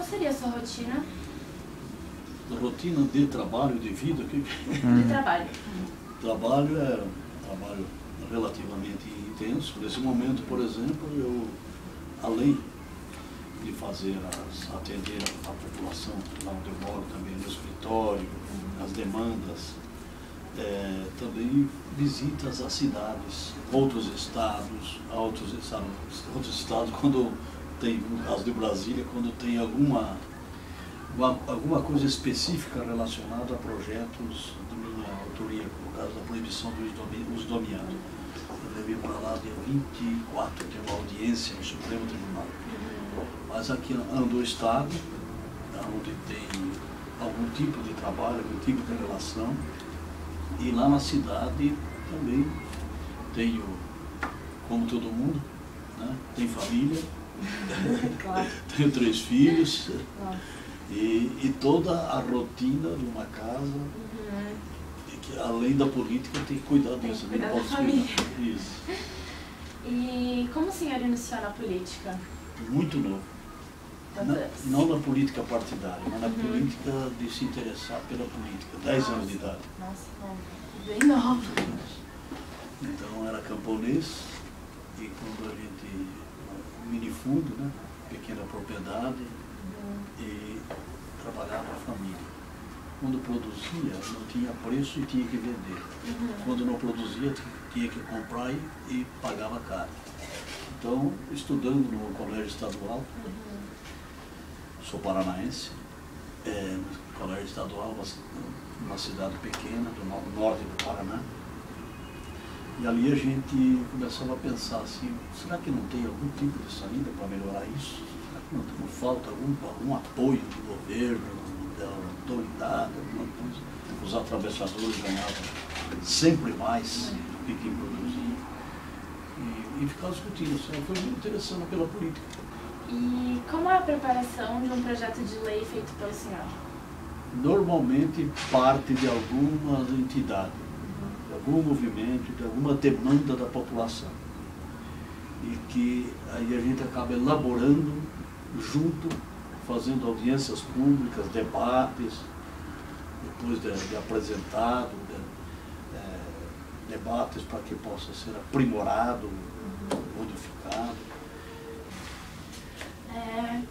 seria a sua rotina? Rotina de trabalho, de vida? De trabalho. Trabalho é um trabalho relativamente intenso. Nesse momento, por exemplo, eu, além de atender a população lá onde eu moro, também no escritório, as demandas, também visitas às cidades, outros estados quando tem, no caso de Brasília, quando tem alguma coisa específica relacionada a projetos de minha autoria, como o caso da proibição do uso do amianto. Eu devia para lá dia 24, ter uma audiência no Supremo Tribunal. Mas aqui no estado, onde tem algum tipo de trabalho, algum tipo de relação, e lá na cidade também tenho, como todo mundo, né? Tenho família, Claro. tenho 3 filhos, Nossa. e toda a rotina de uma casa, e que além da política tem que cuidar disso. Tem que cuidar da família. Isso. E como o senhor iniciou na política? Muito novo. Não na política partidária, mas na política de se interessar pela política. 10 anos de idade. Nossa, bem novo. Então era camponês, e quando a gente, minifundo, né, pequena propriedade, e trabalhava a família. Quando produzia, não tinha preço e tinha que vender. Quando não produzia, tinha que comprar e pagava caro. Então, estudando no colégio estadual, sou paranaense, no colégio estadual, uma cidade pequena do norte do Paraná, e ali a gente começava a pensar assim, será que não tem algum tipo de saída para melhorar isso? Será que não falta algum apoio do governo, da autoridade, alguma coisa? Os atravessadores ganhavam sempre mais do que quem produzia. E ficava discutindo, assim, foi muito interessante pela política. E como é a preparação de um projeto de lei feito pelo senhor? Normalmente parte de alguma entidade, de algum movimento, de alguma demanda da população. E que aí a gente acaba elaborando junto, fazendo audiências públicas, debates, depois de apresentado, debates para que possa ser aprimorado, modificado.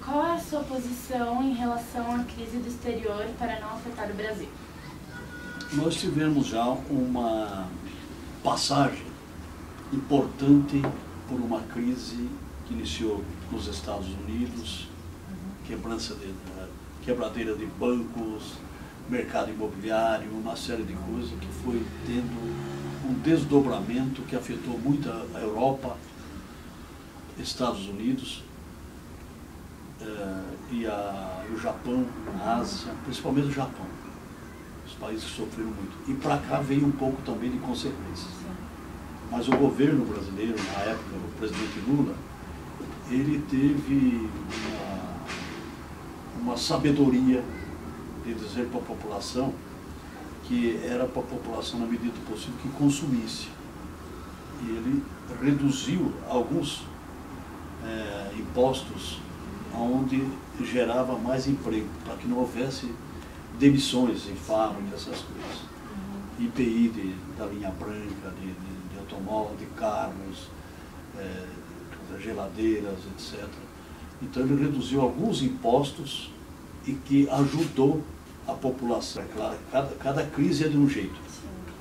Qual é a sua posição em relação à crise do exterior para não afetar o Brasil? Nós tivemos já uma passagem importante por uma crise que iniciou nos Estados Unidos, quebradeira de bancos, mercado imobiliário, uma série de coisas que foi tendo um desdobramento que afetou muito a Europa, Estados Unidos e o Japão, a Ásia, principalmente o Japão, os países que sofreram muito. E para cá veio um pouco também de consequências. Mas o governo brasileiro, na época, o presidente Lula, ele teve uma sabedoria de dizer para a população que era para a população, na medida do possível, que consumisse. E ele reduziu alguns impostos onde gerava mais emprego, para que não houvesse demissões em fábrica, essas coisas. IPI da linha branca, de automóvel, de carros, geladeiras, etc. Então ele reduziu alguns impostos e que ajudou a população. É claro, cada crise é de um jeito.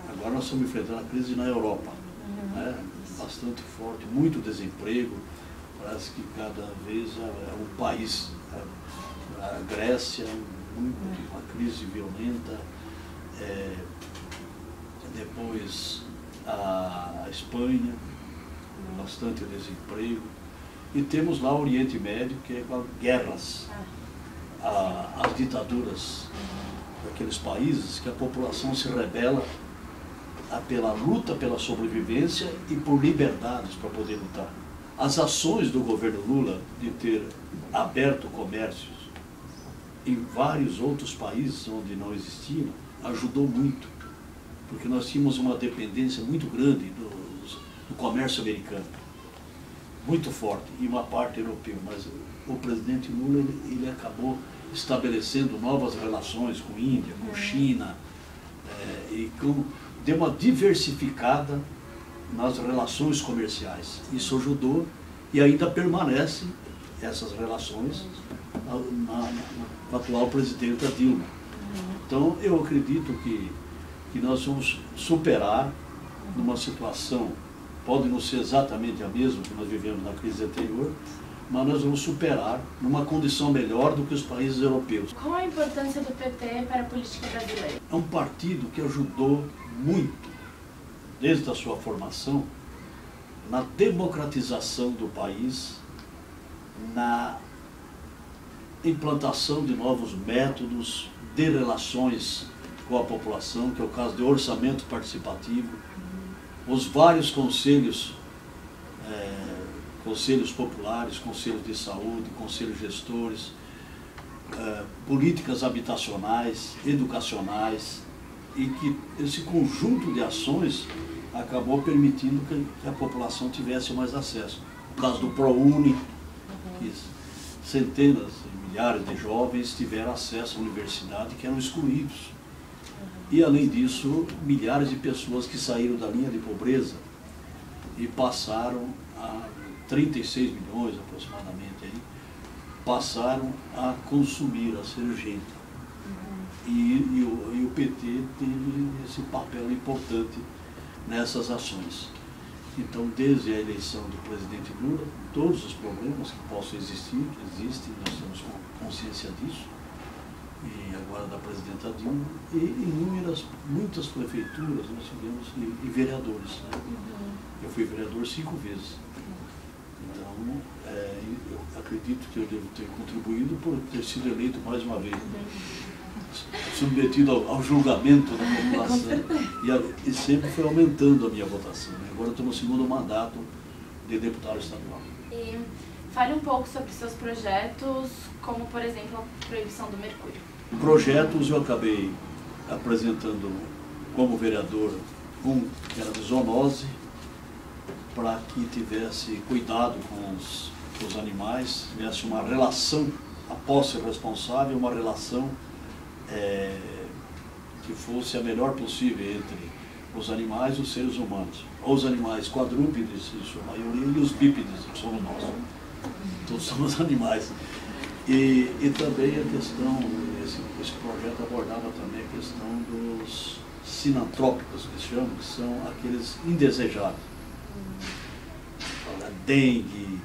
Agora nós estamos enfrentando a crise na Europa, né? Bastante forte, muito desemprego. Parece que cada vez é um país, a Grécia, uma crise violenta, depois a Espanha, bastante desemprego, e temos lá o Oriente Médio, que é com guerras, as ditaduras daqueles países, que a população se rebela pela luta pela sobrevivência e por liberdades para poder lutar. As ações do governo Lula de ter aberto comércios em vários outros países onde não existiam, ajudou muito, porque nós tínhamos uma dependência muito grande do comércio americano. muito forte, e uma parte europeu, mas o presidente Lula ele acabou estabelecendo novas relações com Índia, com China, e deu uma diversificada nas relações comerciais. Isso ajudou e ainda permanece essas relações na atual presidenta Dilma. Então eu acredito que nós vamos superar numa situação, pode não ser exatamente a mesma que nós vivemos na crise anterior, mas nós vamos superar numa condição melhor do que os países europeus. Qual a importância do PT para a política brasileira? É um partido que ajudou muito, desde a sua formação, na democratização do país, na implantação de novos métodos de relações com a população, que é o caso de orçamento participativo, os vários conselhos, conselhos populares, conselhos de saúde, conselhos gestores, políticas habitacionais, educacionais, e que esse conjunto de ações acabou permitindo que a população tivesse mais acesso. No caso do ProUni, que centenas e milhares de jovens tiveram acesso à universidade que eram excluídos. E, além disso, milhares de pessoas que saíram da linha de pobreza e passaram a 36 milhões aproximadamente, aí, passaram a consumir, a ser gente. E o PT teve esse papel importante nessas ações. Então, desde a eleição do presidente Lula, todos os problemas que possam existir, que existem, nós temos consciência disso, e agora da presidenta Dilma, e muitas prefeituras nós tivemos, e vereadores. Né? Eu fui vereador 5 vezes. Então, eu acredito que eu devo ter contribuído por ter sido eleito mais uma vez, submetido ao julgamento da população, e sempre foi aumentando a minha votação. Agora estou no 2º mandato de deputado estadual. E fale um pouco sobre seus projetos, como, por exemplo, a proibição do mercúrio. Projetos eu acabei apresentando como vereador que era de zoonose, para que tivesse cuidado com os animais, tivesse uma relação, a posse responsável, uma relação que fosse a melhor possível entre os animais e os seres humanos. Os animais quadrúpedes, em sua maioria, e os bípedes, que somos nós. Todos somos animais. E também a questão, esse projeto abordava também a questão dos sinantrópicos, que se chamam, que são aqueles indesejados. A dengue,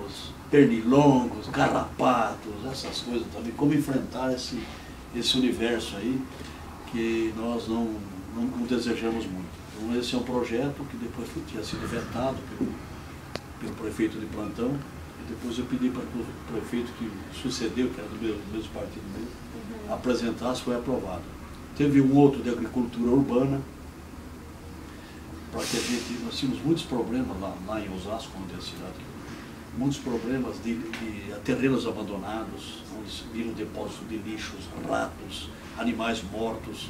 os pernilongos, carrapatos, essas coisas também. Como enfrentar esse universo aí que nós não desejamos muito. Então esse é um projeto que depois tinha sido vetado pelo prefeito de plantão, e depois eu pedi para o prefeito que sucedeu, que era do mesmo partido mesmo, apresentasse, foi aprovado. Teve um outro de agricultura urbana, para que nós tínhamos muitos problemas lá em Osasco, onde é a cidade, muitos problemas de terrenos abandonados, onde viram depósito de lixos, ratos, animais mortos,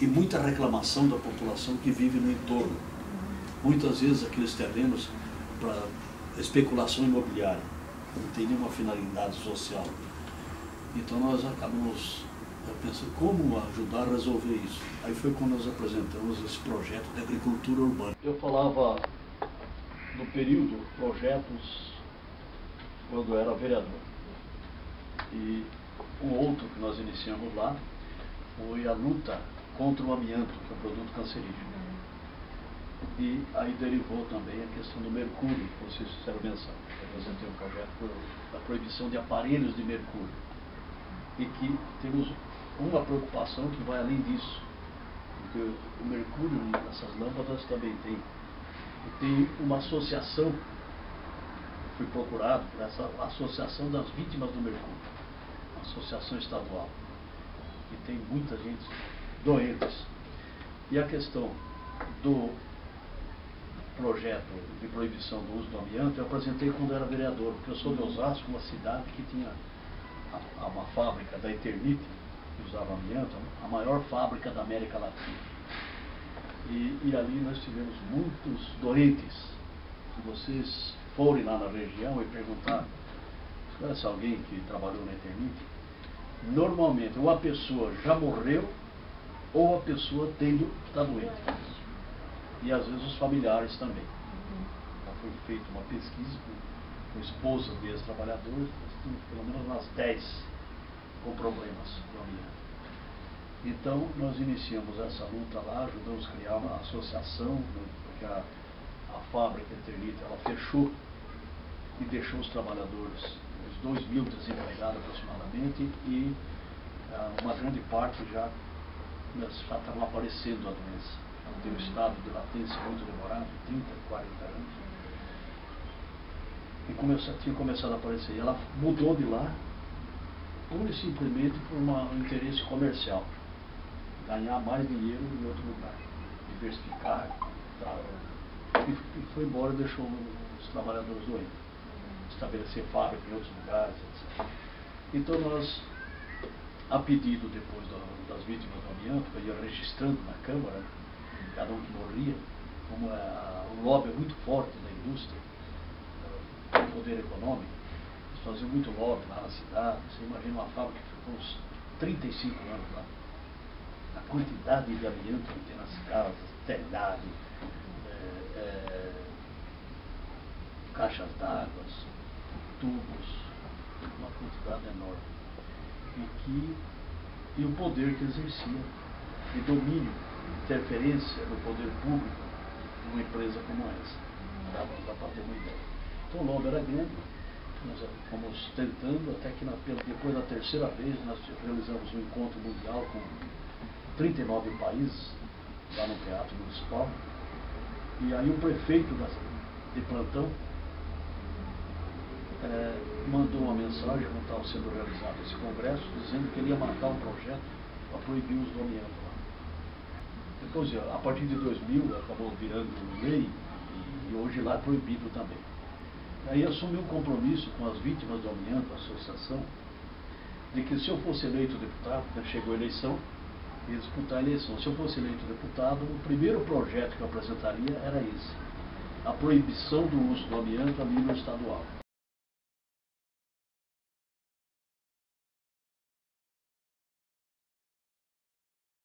e muita reclamação da população que vive no entorno. Muitas vezes aqueles terrenos para especulação imobiliária, não tem nenhuma finalidade social. Então nós acabamos pensando como ajudar a resolver isso. Aí foi quando nós apresentamos esse projeto de agricultura urbana. Eu falava no período projetos quando eu era vereador. E o outro que nós iniciamos lá foi a luta contra o amianto, que é um produto cancerígeno. E aí derivou também a questão do mercúrio, que vocês fizeram menção. Eu apresentei um projeto da proibição de aparelhos de mercúrio. E que temos uma preocupação que vai além disso. Porque o mercúrio nessas lâmpadas também tem. E tem uma associação, fui procurado por essa associação das vítimas do mercúrio, uma associação estadual, que tem muita gente doentes. E a questão do projeto de proibição do uso do amianto, eu apresentei quando eu era vereador, porque eu sou de Osasco, uma cidade que tinha uma fábrica da Eternit, que usava amianto, a maior fábrica da América Latina. E ali nós tivemos muitos doentes, que vocês forem lá na região e perguntar, se conhece alguém que trabalhou na Eternit, normalmente ou a pessoa já morreu ou a pessoa está doente. E às vezes os familiares também. Então foi feita uma pesquisa com esposas de ex-trabalhadores, pelo menos umas 10 com problemas do amianto. Então nós iniciamos essa luta lá, ajudamos a criar uma associação, porque a fábrica Eternit ela fechou e deixou os trabalhadores, uns 2.000 desempregados aproximadamente, e uma grande parte já estavam aparecendo a doença. Tem um estado de latência muito demorado, 30, 40 anos. E tinha começado a aparecer. E ela mudou de lá, pura e simplesmente por um interesse comercial. Ganhar mais dinheiro em outro lugar. Diversificar. Tal. E foi embora e deixou os trabalhadores doentes. Estabelecer fábrica em outros lugares, etc. Então nós, a pedido depois das vítimas do amianto, eu ia registrando na Câmara, cada um que morria, como o lobby é muito forte da indústria, o poder econômico, eles faziam muito lobby lá na cidade. Você imagina uma fábrica que ficou uns 35 anos lá. A quantidade de amianto que tem nas casas, telhado, caixas d'água, tubos, uma quantidade enorme. E o poder que exercia, de domínio, interferência do poder público numa empresa como essa. Dá para ter uma ideia. Então o lobby era grande, nós fomos tentando, até que depois da terceira vez nós realizamos um encontro mundial com 39 países, lá no Teatro Municipal, e aí o prefeito de plantão mandou uma mensagem quando estava sendo realizado esse congresso, dizendo que ele ia mandar um projeto para proibir os do amianto lá. Depois, a partir de 2000, acabou virando lei e hoje lá é proibido também. Aí assumi um compromisso com as vítimas do amianto, a associação, de que se eu fosse eleito deputado, chegou a eleição, ia disputar a eleição. Se eu fosse eleito deputado, o primeiro projeto que eu apresentaria era esse: a proibição do uso do amianto a nível estadual.